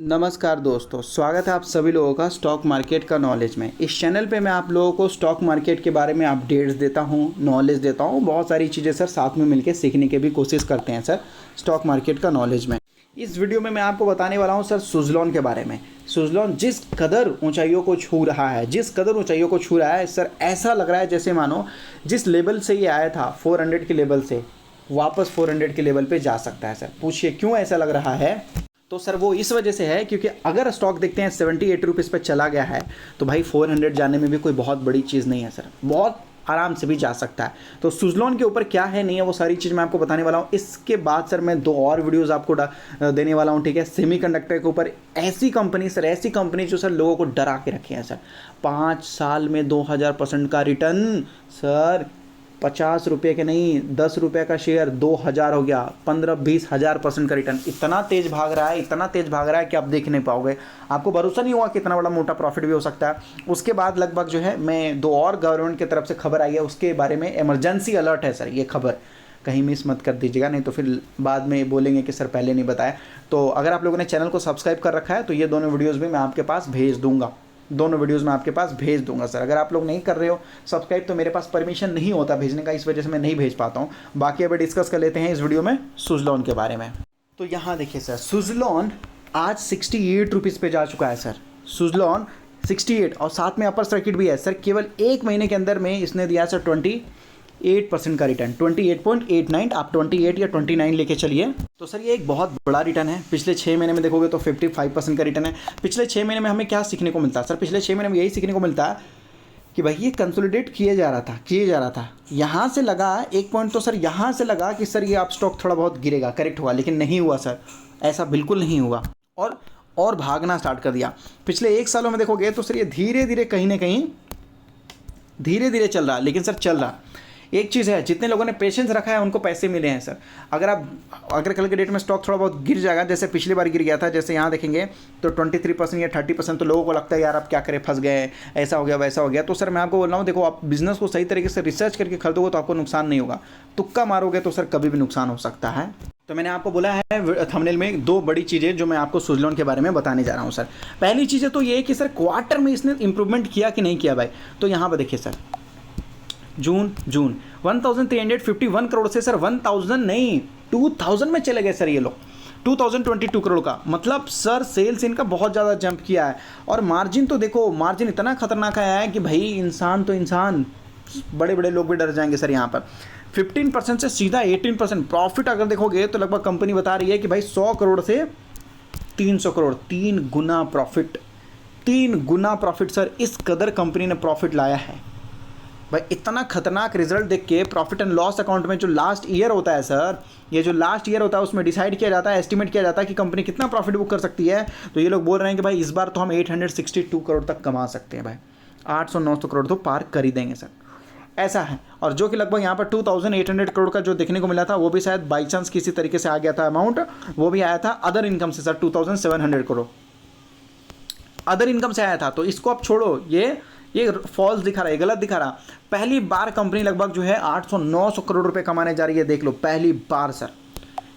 नमस्कार दोस्तों, स्वागत है आप सभी लोगों का स्टॉक मार्केट का नॉलेज में। इस चैनल पे मैं आप लोगों को स्टॉक मार्केट के बारे में अपडेट्स देता हूँ, नॉलेज देता हूँ। बहुत सारी चीज़ें सर साथ में मिलकर सीखने की भी कोशिश करते हैं सर स्टॉक मार्केट का नॉलेज में। इस वीडियो में मैं आपको बताने वाला हूँ सर सुज़लॉन के बारे में। सुज़लॉन जिस कदर ऊंचाइयों को छू रहा है, सर ऐसा लग रहा है जैसे मानो जिस लेवल से ये आया था 400 के लेवल से वापस 400 के लेवल पे जा सकता है। सर पूछिए क्यों ऐसा लग रहा है? तो सर वो इस वजह से है क्योंकि अगर स्टॉक देखते हैं 78 रुपीज़ पर चला गया है तो भाई 400 जाने में भी कोई बहुत बड़ी चीज़ नहीं है सर, बहुत आराम से भी जा सकता है। तो सुज़लॉन के ऊपर क्या है नहीं है वो सारी चीज़ मैं आपको बताने वाला हूँ। इसके बाद सर मैं 2 और वीडियोस आपको देने वाला हूँ, ठीक है। सेमीकंडक्टर के ऊपर ऐसी कंपनी जो सर लोगों को डरा के रखे हैं सर। 5 साल में 2000% का रिटर्न सर, 50 रुपये के नहीं 10 रुपये का शेयर 2000 हो गया, 15-20 हज़ार % का रिटर्न। इतना तेज़ भाग रहा है कि आप देख नहीं पाओगे, आपको भरोसा नहीं होगा कि इतना बड़ा मोटा प्रॉफिट भी हो सकता है। उसके बाद लगभग जो है मैं 2 और गवर्नमेंट की तरफ से खबर आई है, उसके बारे में इमरजेंसी अलर्ट है सर। ये खबर कहीं मिस मत कर दीजिएगा, नहीं तो फिर बाद में बोलेंगे कि सर पहले नहीं बताया। तो अगर आप लोगों ने चैनल को सब्सक्राइब कर रखा है तो ये दोनों वीडियोज़ भी मैं आपके पास भेज दूंगा सर। अगर आप लोग नहीं कर रहे हो सब्सक्राइब तो मेरे पास परमिशन नहीं होता भेजने का, इस वजह से मैं नहीं भेज पाता हूँ। बाकी अभी डिस्कस कर लेते हैं इस वीडियो में सुज़लॉन के बारे में। तो यहाँ देखिए सर, सुज़लॉन आज 68 रुपीज़ पे जा चुका है सर। सुज़लॉन 68 और साथ में अपर सर्किट भी है सर। केवल 1 महीने के अंदर में इसने दिया सर 28% का रिटर्न, 28.89। आप 28 या 29 लेके चलिए। तो सर ये एक बहुत बड़ा रिटर्न है। पिछले 6 महीने में देखोगे तो 55% का रिटर्न है। पिछले 6 महीने में हमें क्या सीखने को मिलता है सर? पिछले 6 महीने में यही सीखने को मिलता है कि भाई ये कंसोलिडेट किए जा रहा था। यहाँ से लगा एक पॉइंट, तो सर यहाँ से लगा कि सर ये आप स्टॉक थोड़ा बहुत गिरेगा, करेक्ट हुआ, लेकिन नहीं हुआ सर, ऐसा बिल्कुल नहीं हुआ। और भागना स्टार्ट कर दिया। पिछले 1 सालों में देखोगे तो सर ये धीरे धीरे कहीं ना कहीं धीरे चल रहा, लेकिन सर चल रहा। एक चीज़ है, जितने लोगों ने पेशेंस रखा है उनको पैसे मिले हैं सर। अगर कल के डेट में स्टॉक थोड़ा बहुत गिर जाएगा, जैसे पिछली बार गिर गया था, जैसे यहाँ देखेंगे तो 23% या 30%, तो लोगों को लगता है यार अब क्या करें, फंस गए, ऐसा हो गया वैसा हो गया। तो सर मैं आपको बोल रहा हूँ, देखो आप बिजनेस को सही तरीके से रिसर्च करके खरीदोगे तो आपको नुकसान नहीं होगा। तुक्का मारोगे तो सर कभी भी नुकसान हो सकता है। तो मैंने आपको बोला है थंबनेल में 2 बड़ी चीज़ें जो मैं आपको सुज़लॉन के बारे में बताने जा रहा हूँ सर। पहली चीज़ तो ये है कि सर क्वार्टर में इसने इंप्रूवमेंट किया कि नहीं किया भाई। तो यहाँ पर देखिए सर, जून 1351 करोड़ से सर 1000 नहीं 2000 में चले गए सर ये लोग। 2022 करोड़ का मतलब सर सेल्स इनका बहुत ज़्यादा जंप किया है। और मार्जिन तो देखो, मार्जिन इतना खतरनाक आया है कि भाई इंसान बड़े बड़े लोग भी डर जाएंगे सर। यहाँ पर 15% से सीधा 18% प्रॉफिट अगर देखोगे तो लगभग कंपनी बता रही है कि भाई 100 करोड़ से 300 करोड़, 3 गुना प्रॉफिट सर। इस कदर कंपनी ने प्रॉफिट लाया है भाई। इतना खतरनाक रिजल्ट देख के प्रॉफिट एंड लॉस अकाउंट में जो लास्ट ईयर होता है सर, ये जो लास्ट ईयर होता है उसमें डिसाइड किया जाता है, एस्टिमेट किया जाता है कि कंपनी कितना प्रॉफिट बुक कर सकती है। तो ये लोग बोल रहे हैं कि भाई इस बार तो हम 862 करोड़ तक कमा सकते हैं भाई, 800-900 करोड़ तो पार कर ही देंगे सर, ऐसा है। और जो कि लगभग यहाँ पर 2800 करोड़ का जो देखने को मिला था वो भी शायद बाई चांस किसी तरीके से आ गया था अमाउंट, वो भी आया था अदर इनकम से सर। 2700 करोड़ अदर इनकम से आया था। तो इसको आप छोड़ो, ये फॉल्स दिखा रहा है, गलत दिखा रहा। पहली बार कंपनी लगभग जो है 800-900 करोड़ रुपए कमाने जा रही है, देख लो, पहली बार सर।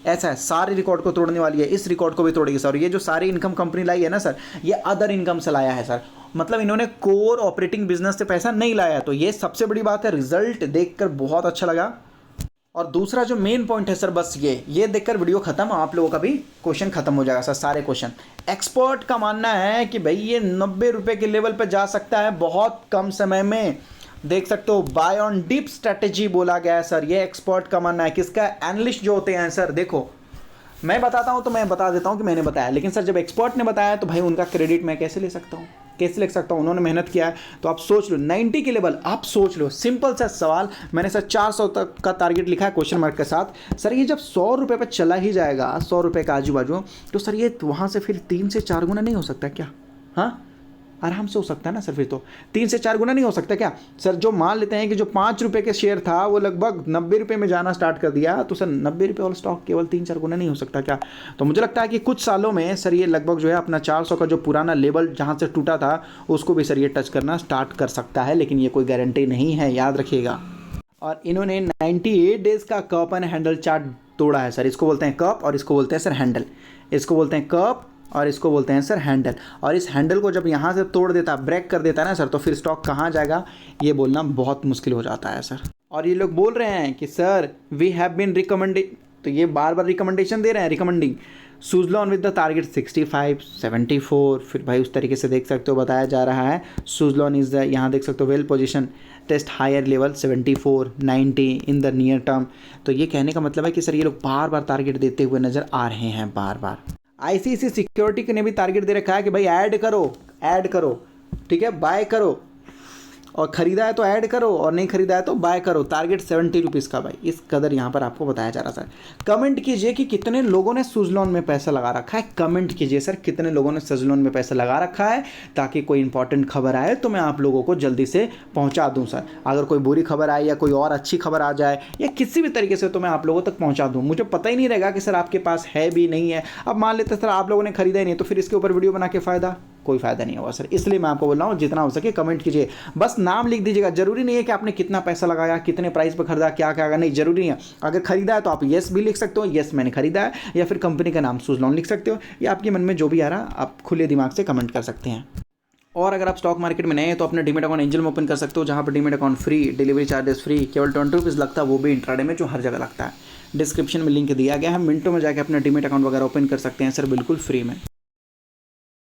ऐसा है, सारे रिकॉर्ड को तोड़ने वाली है, इस रिकॉर्ड को भी तोड़ेगी सर। ये जो सारी इनकम कंपनी लाई है ना सर, ये अदर इनकम से लाया है सर। मतलब इन्होंने कोर ऑपरेटिंग बिजनेस से पैसा नहीं लाया। तो ये सबसे बड़ी बात है। रिजल्ट देखकर बहुत अच्छा लगा। और दूसरा जो मेन पॉइंट है सर, बस ये देखकर वीडियो खत्म, आप लोगों का भी क्वेश्चन खत्म हो जाएगा सर, सारे क्वेश्चन। एक्सपर्ट का मानना है कि भाई ये 90 रुपए के लेवल पे जा सकता है बहुत कम समय में, देख सकते हो। बाय ऑन डिप स्ट्रेटेजी बोला गया है सर, ये एक्सपर्ट का मानना है। किसका? एनालिस्ट जो होते हैं सर। देखो मैं बताता हूं तो मैं बता देता हूं कि मैंने बताया, लेकिन सर जब एक्सपर्ट ने बताया तो भाई उनका क्रेडिट मैं कैसे ले सकता हूं? उन्होंने मेहनत किया है। तो आप सोच लो 90 के लेवल, आप सोच लो, सिंपल सा सवाल। मैंने सर 400 तक का टारगेट लिखा है क्वेश्चन मार्क के साथ। सर ये जब 100 रुपये पर चला ही जाएगा, 100 रुपये का आजू बाजू, तो सर ये वहाँ से फिर 3 से 4 गुना नहीं हो सकता क्या? हाँ आराम से हो सकता है ना सर। फिर तो 3 से 4 गुना नहीं हो सकता क्या सर? जो मान लेते हैं कि जो 5 रुपये के शेयर था वो लगभग 90 रुपये में जाना स्टार्ट कर दिया, तो सर 90 रुपये वाला स्टॉक केवल 3-4 गुना नहीं हो सकता क्या? तो मुझे लगता है कि कुछ सालों में सर ये लगभग जो है अपना 400 का जो पुराना लेवल जहाँ से टूटा था उसको भी सर ये टच करना स्टार्ट कर सकता है, लेकिन ये कोई गारंटी नहीं है, याद रखिएगा। और इन्होंने 98 डेज का कप एंड हैंडल चार्ट तोड़ा है सर। इसको बोलते हैं कप और इसको बोलते हैं सर हैंडल। इसको बोलते हैं कप और इसको बोलते हैं सर हैंडल। और इस हैंडल को जब यहाँ से तोड़ देता, ब्रेक कर देता है ना सर, तो फिर स्टॉक कहाँ जाएगा ये बोलना बहुत मुश्किल हो जाता है सर। और ये लोग बोल रहे हैं कि sir we have been recommended, तो ये बार बार रिकमेंडेशन दे रहे हैं, recommending Suzlon with the target 65, 74, फिर भाई उस तरीके से देख सकते हो बताया जा रहा है सुजलॉन इज़ द, यहाँ देख सकते हो well position test higher level 74, 90 in the near term. तो ये कहने का मतलब है कि सर ये लोग बार बार टारगेट देते हुए नज़र आ रहे हैं बार बार। आईसीआईसीआई सिक्योरिटी ने भी टारगेट दे रखा है कि भाई ऐड करो, ठीक है, बाय करो, और ख़रीदा है तो ऐड करो और नहीं ख़रीदा है तो बाय करो, टारगेट 70 रुपीज़ का भाई, इस कदर यहाँ पर आपको बताया जा रहा है। कमेंट कीजिए कि कितने लोगों ने सुजलॉन में पैसा लगा रखा है, कमेंट कीजिए सर कितने लोगों ने सुजलॉन में पैसा लगा रखा है, ताकि कोई इंपॉर्टेंट खबर आए तो मैं आप लोगों को जल्दी से पहुँचा दूँ सर। अगर कोई बुरी खबर आए या कोई और अच्छी खबर आ जाए या किसी भी तरीके से, तो मैं आप लोगों तक पहुँचा दूँ। मुझे पता ही नहीं रहेगा कि सर आपके पास है भी नहीं है। अब मान लेते सर आप लोगों ने खरीदा ही नहीं, तो फिर इसके ऊपर वीडियो बना के फ़ायदा, कोई फ़ायदा नहीं होगा सर। इसलिए मैं आपको बोल रहा हूँ जितना हो सके कमेंट कीजिए, बस नाम लिख दीजिएगा। जरूरी नहीं है कि आपने कितना पैसा लगाया, कितने प्राइस पर खरीदा, क्या क्या, नहीं जरूरी नहीं है। अगर खरीदा है तो आप येस भी लिख सकते हो, येस मैंने खरीदा है, या फिर कंपनी का नाम सुजलॉन लिख सकते हो, या आपके मन में जो भी आ रहा आप खुले दिमाग से कमेंट कर सकते हैं। और अगर आप स्टॉक मार्केट में नए हैं तो अपने डीमेट अकाउंट एंजल में ओपन कर सकते हो, जहाँ पर demat account free, delivery charges free, केवल 20 रुपीज़ लगता है, वो भी इंट्राडे में, जो हर जगह लगता है। डिस्क्रिप्शन में लिंक दिया गया है, मिनटों में जाकर अपना डीमेट अकाउंट वगैरह ओपन कर सकते हैं सर, बिल्कुल फ्री में।